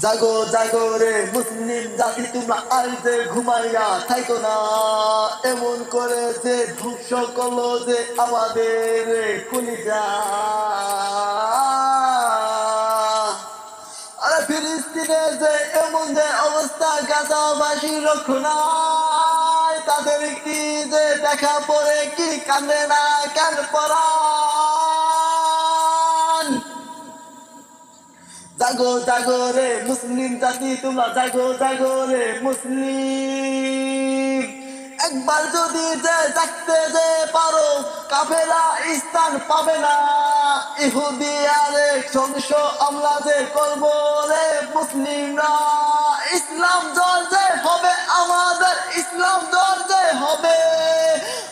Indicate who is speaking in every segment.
Speaker 1: জাগো জাগো রে মুসলিম জাতি, তোমরা আর যে ঘুমাইয়া থাইকো না। এমন করে যে ধ্বংস করলো যে আমাদের কলিজা। আরে ফিলিস্তিনে যে এমন যে অবস্থা, গাজাবাসী রক্ষণ নাই, তাদের কি যে দেখা পড়ে কি কান্দে না কান পড়া। জাগো জাগো রে মুসলিম জাতি, তোমরা জাগো জাগো রে মুসলিম। একবার যদি যে জাগতে যে পারো, কাফেলা স্থান পাবে না। ইহুদি আরে ধ্বংস আমরা যে করবো রে মুসলিমরা। ইসলাম জয় যে হবে আমাদের, ইসলাম জয় যে হবে।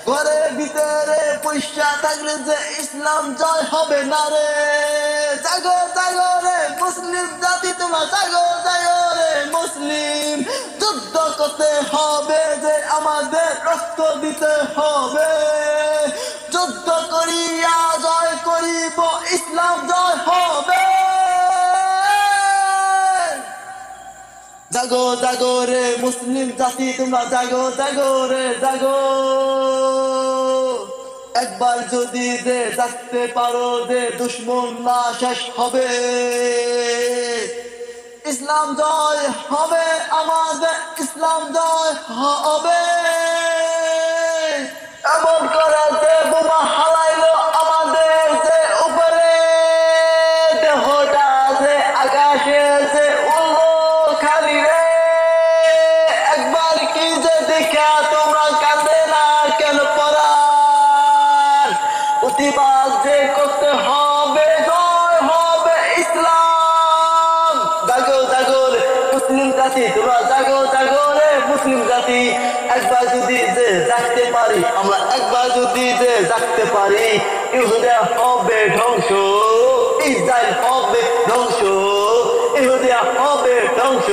Speaker 1: ঘরের ভিতরে পয়সা থাকলে যে ইসলাম জয় হবে না রে। জাগো জাগো রে মুসলিম জাতি, তোমরা জাগো জাগো রে মুসলিম। যুদ্ধ করতে হবে যে আমাদের, রক্ত দিতে হবে। যুদ্ধ করিয়া জয় করিব, ইসলাম জয় হবে। জাগো জাগো রে মুসলিম জাতি, তোমরা জাগো জাগো রে জাগো। একবার যদি যে জাগতে পারো যে দুশ্মন না শেষ হবে। ইসলাম জয় হবে আমাদের, ইসলাম জয় হবে। এমন করে যে বোমা হালাইলো আমাদের যে উপরে, দেহটা যে আকাশে যে উড়লো খালি রে। একবার কি যে দেখা তোমরা কান্দে না কেন পড়ার। প্রতিবাদ যে করতে হবে, জয় হবে ইসলাম। জাগো জাগো রে মুসলিম জাতি, তোমরা জাগো জাগো রে মুসলিম জাতি। একবার যদি যে জাগতে পারি আমরা, একবার যদি যে জাগতে পারি, ইহুদা হবে ধ্বংস, ইসরায়েল হবে ধ্বংস, ইহুদিয়া হবে ধ্বংস।